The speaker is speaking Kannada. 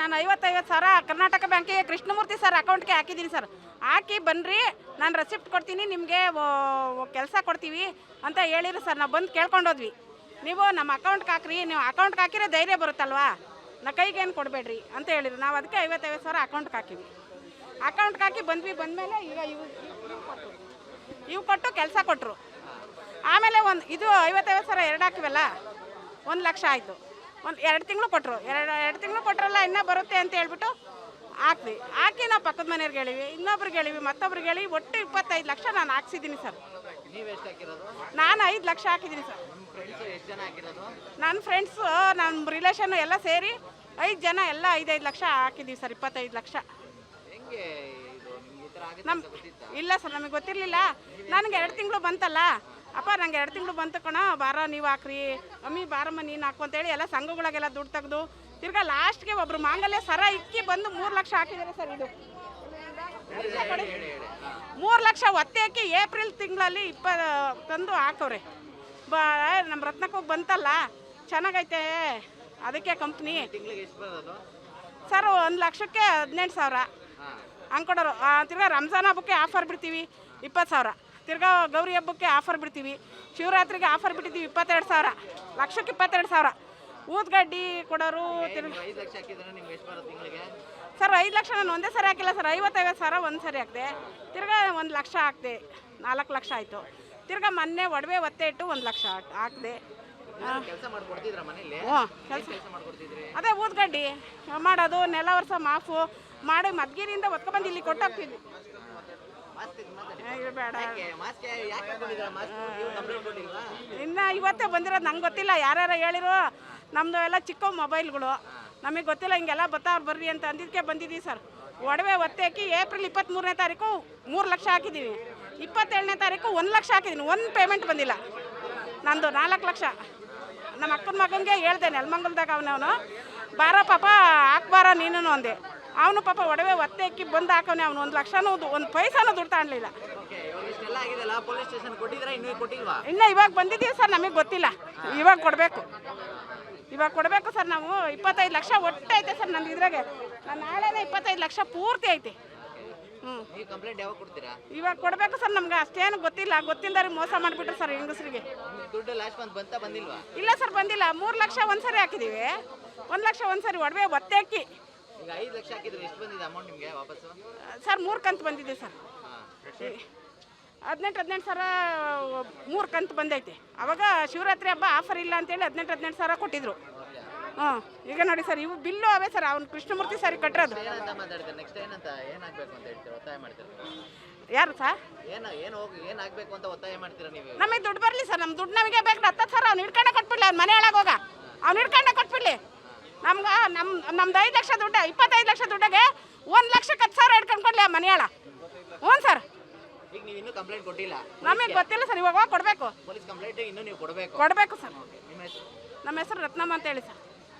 ನಾನು 50 ಸಾವಿರ ಕರ್ನಾಟಕ ಬ್ಯಾಂಕಿಗೆ ಕೃಷ್ಣಮೂರ್ತಿ ಸರ್ ಅಕೌಂಟ್ಗೆ ಹಾಕಿದ್ದೀನಿ ಸರ್. ಹಾಕಿ ಬನ್ನಿರಿ, ನಾನು ರೆಸಿಪ್ಟ್ ಕೊಡ್ತೀನಿ, ನಿಮಗೆ ಕೆಲಸ ಕೊಡ್ತೀವಿ ಅಂತ ಹೇಳಿರಿ ಸರ್. ನಾವು ಬಂದು ಕೇಳ್ಕೊಂಡೋದ್ವಿ. ನೀವು ನಮ್ಮ ಅಕೌಂಟ್ಗೆ ಹಾಕ್ರಿ, ನೀವು ಅಕೌಂಟ್ಗೆ ಹಾಕಿರೋ ಧೈರ್ಯ ಬರುತ್ತಲ್ವಾ, ನಾ ಕೈಗೇನು ಕೊಡಬೇಡ್ರಿ ಅಂತ ಹೇಳಿರಿ. ನಾವು ಅದಕ್ಕೆ 50 ಸಾವಿರ ಅಕೌಂಟ್ಗೆ ಹಾಕಿವಿ. ಅಕೌಂಟ್ಗೆ ಹಾಕಿ ಬಂದ್ವಿ. ಬಂದಮೇಲೆ ಈಗ ಇವು ಕೊಟ್ಟು ಕೆಲಸ ಕೊಟ್ಟರು. ಆಮೇಲೆ ಇದು 50 ಸಾವಿರ ಎರಡು ಹಾಕಿವಲ್ಲ, 1 ಲಕ್ಷ ಆಯಿತು. 2 ತಿಂಗಳು ಕೊಟ್ಟರು. ಎರಡು ತಿಂಗಳು ಕೊಟ್ಟರಲ್ಲ, ಇನ್ನೂ ಬರುತ್ತೆ ಅಂತ ಹೇಳ್ಬಿಟ್ಟು ಹಾಕ್ವಿ. ಹಾಕಿ ನಾವು ಪಕ್ಕದ ಮನೆಯವ್ರಿಗೆ ಹೇಳಿವಿ, ಇನ್ನೊಬ್ರಿಗೆ ಹೇಳಿವಿ, ಮತ್ತೊಬ್ರಿಗೆ ಹೇಳಿ ಒಟ್ಟು 25 ಲಕ್ಷ ನಾನು ಹಾಕ್ಸಿದ್ದೀನಿ ಸರ್. ನಾನು 5 ಲಕ್ಷ ಹಾಕಿದ್ದೀನಿ ಸರ್. ನನ್ನ ಫ್ರೆಂಡ್ಸು, ನನ್ನ ರಿಲೇಷನ್ನು ಎಲ್ಲ ಸೇರಿ 5 ಜನ ಎಲ್ಲ 5 ಲಕ್ಷ ಹಾಕಿದ್ದೀವಿ ಸರ್. 25 ಲಕ್ಷ. ಇಲ್ಲ ಸರ್, ನಮಗೆ ಗೊತ್ತಿರಲಿಲ್ಲ. ನನಗೆ 2 ತಿಂಗಳು ಬಂತಲ್ಲ, ಅಪ್ಪ ನಂಗೆ 2 ತಿಂಗಳು ಬಂತು ಕಣ, ಬಾರ ನೀವು ಹಾಕ್ರಿ, ಅಮ್ಮಿ ಬಾರಮ್ಮ ನೀನು ಹಾಕು ಅಂತೇಳಿ ಎಲ್ಲ ಸಂಘಗಳಿಗೆಲ್ಲ ದುಡ್ಡು ತೆಗೆದು ತಿರ್ಗಾ ಲಾಸ್ಟ್ಗೆ ಒಬ್ರು ಮಾಂಗಲ್ಯ ಸರ ಇಕ್ಕಿ ಬಂದು 3 ಲಕ್ಷ ಹಾಕಿದ್ದಾರೆ ಸರ್. ಇದು 3 ಲಕ್ಷ ಒತ್ತೆ ಹಾಕಿ ಏಪ್ರಿಲ್ ತಿಂಗಳಲ್ಲಿ ತಂದು ಹಾಕವ್ರೆ. ನಮ್ಮ ರತ್ನಕ್ಕೆ ಬಂತಲ್ಲ, ಚೆನ್ನಾಗೈತೆ ಅದಕ್ಕೆ ಕಂಪ್ನಿ ಸರ್. 1 ಲಕ್ಷಕ್ಕೆ 18 ಸಾವಿರ ಹಂಗೆ ಕೊಡೋರು. ತಿರ್ಗಾ ರಂಜಾನ್ ಹಬ್ಬಕ್ಕೆ ಆಫರ್ ಬಿಡ್ತೀವಿ 20 ಸಾವಿರ. ತಿರ್ಗಾ ಗೌರಿ ಹಬ್ಬಕ್ಕೆ ಆಫರ್ ಬಿಡ್ತೀವಿ, ಶಿವರಾತ್ರಿಗೆ ಆಫರ್ ಬಿಟ್ಟಿದ್ದೀವಿ 22 ಸಾವಿರ. ಲಕ್ಷಕ್ಕೆ 22 ಸಾವಿರ. ಊದ್ಗಡ್ಡಿ ಕೊಡೋರು ಸರ್. 5 ಲಕ್ಷ ನಾನು ಒಂದೇ ಸರಿ ಹಾಕಿಲ್ಲ ಸರ್. 50 ಸಾವಿರ ಒಂದು ಸರಿ ಹಾಕಿದೆ. ತಿರ್ಗಾ 1 ಲಕ್ಷ ಹಾಕಿದೆ, 4 ಲಕ್ಷ ಆಯಿತು. ತಿರ್ಗಾ ಮೊನ್ನೆ ಒಡವೆ ಒತ್ತೆ ಇಟ್ಟು 1 ಲಕ್ಷ ಹಾಕಿದೆ. ಅದೇ ಊದ್ಗಡ್ಡಿ ಮಾಡೋದು, ನೆಲ ವರ್ಷ ಮಾಫು ಮಾಡಿ ಮದ್ಗಿರಿಯಿಂದ ಒತ್ಕೊಬಂದು ಇಲ್ಲಿ ಕೊಟ್ಟೋಗ್ತಿದ್ವಿ. ಬೇಡ, ಇನ್ನು ಇವತ್ತೇ ಬಂದಿರೋದು. ನಂಗೆ ಗೊತ್ತಿಲ್ಲ, ಯಾರ್ಯಾರು ಹೇಳಿರೋ. ನಮ್ಮದು ಎಲ್ಲ ಚಿಕ್ಕ ಮೊಬೈಲ್ಗಳು, ನಮಗೆ ಗೊತ್ತಿಲ್ಲ. ಹಿಂಗೆಲ್ಲ ಬರ್ತಾವ್ರು ಬರ್ರಿ ಅಂತ ಅಂದಿದ್ದಕ್ಕೆ ಬಂದಿದ್ದೀವಿ ಸರ್. ಒಡವೆ ಒತ್ತೆ ಹಾಕಿ ಏಪ್ರಿಲ್ 23ನೇ ತಾರೀಕು 3 ಲಕ್ಷ ಹಾಕಿದ್ದೀವಿ. 27ನೇ ತಾರೀಕು 1 ಲಕ್ಷ ಹಾಕಿದ್ದೀನಿ. ಒಂದು ಪೇಮೆಂಟ್ ಬಂದಿಲ್ಲ ನಂದು. 4 ಲಕ್ಷ ನಮ್ಮ ಅಕ್ಕನ ಮಗನಿಗೆ ಹೇಳ್ದೆ, ನೆಲಮಂಗಲದಾಗ ಅವನವನು, ಬಾರ ಪಾಪ ಹಾಕ್ಬಾರ ನೀನು ಅಂದೆ. ಅವನು ಪಾಪ ಒಡವೆ ಒತ್ತೆ ಹಾಕಿ ಬಂದು ಹಾಕವನೆ. ಅವನು 1 ಲಕ್ಷನೂ 1 ಪೈಸಾನು ದುಡ್ಡು ತಗೊಳ್ಳಿಲ್ಲ. ಇನ್ನು ಇವಾಗ ಬಂದಿದ್ದೀವಿ ಸರ್, ನಮಗೆ ಗೊತ್ತಿಲ್ಲ. ಇವಾಗ ಕೊಡಬೇಕು ಸರ್. ನಾವು 25 ಲಕ್ಷ ಒಟ್ಟು ಐತೆ ಸರ್ ನಂದು ಇದ್ರಾಗೆ. ನಾನು ನಾಳೆನೇ 25 ಲಕ್ಷ ಪೂರ್ತಿ ಐತೆ. ಇವಾಗ ಕೊಡಬೇಕು ಸರ್. ನಮ್ಗೆ ಅಷ್ಟೇನು ಗೊತ್ತಿಲ್ಲ. ಗೊತ್ತಿಲ್ಲದವ್ರಿಗೆ ಮೋಸ ಮಾಡಿಬಿಟ್ರು ಸರ್ ಹೆಂಗಸರಿಗೆ. ಇಲ್ಲ ಸರ್, ಬಂದಿಲ್ಲ. 3 ಲಕ್ಷ ಒಂದು ಸರಿ ಹಾಕಿದ್ದೀವಿ, 1 ಲಕ್ಷ ಒಂದು ಸರಿ ಒಡವೆ ಒತ್ತೆ ಹಾಕಿ ಸರ್. 3 ಕಂತು ಬಂದಿದೆ ಸರ್. 18 ಸಾವಿರ 3 ಕಂತು ಬಂದೈತೆ. ಅವಾಗ ಶಿವರಾತ್ರಿ ಹಬ್ಬ ಆಫರ್ ಇಲ್ಲ ಅಂತೇಳಿ 18 ಸಾವಿರ ಕೊಟ್ಟಿದ್ರು. ಈಗ ನೋಡಿ ಸರ್, ಇವು ಬಿಲ್ಲು ಅವೇ ಸರ್. ಅವ್ನು ಕೃಷ್ಣಮೂರ್ತಿ ಸರಿ ಕಟ್ಟಿರೋದು. ಯಾರು ಸರ್? ನಮಗೆ ದುಡ್ಡು ಬರಲಿ ಸರ್. ನಮ್ಮ ದುಡ್ಡು ನಮಗೆ ಬೇಕು. 10 ಸಾವಿರ ಅವ್ನು ಹಿಡ್ಕೊಂಡೆ ಕೊಟ್ಬಿಡ್ಲಿ. ಅವ್ನು ಮನೆ ಒಳಗೆ ಹೋಗ ಅವ್ನು ಹಿಡ್ಕೊಂಡೆ ಕೊಟ್ಬಿಡ್ಲಿ. ನಮ್ಗೆ ನಮ್ದು 5 ಲಕ್ಷ ದುಡ್ಡು, 25 ಲಕ್ಷ ದುಡ್ಡಿಗೆ 1 ಲಕ್ಷಕ್ಕೆ 10 ಸಾವಿರ ಹಿಡ್ಕೊಂಡು ಕೊಡ್ಲಿ ಆ ಮನೆಯಾಳ. ಹ್ಞೂ ಸರ್. ನಮಗೆ ಗೊತ್ತಿಲ್ಲ ಸರ್. ಇವಾಗ ಕೊಡಬೇಕು ಸರ್. ನಮ್ಮ ಹೆಸರು ರತ್ನಮ್ಮ ಅಂತ ಹೇಳಿ ಸರ್.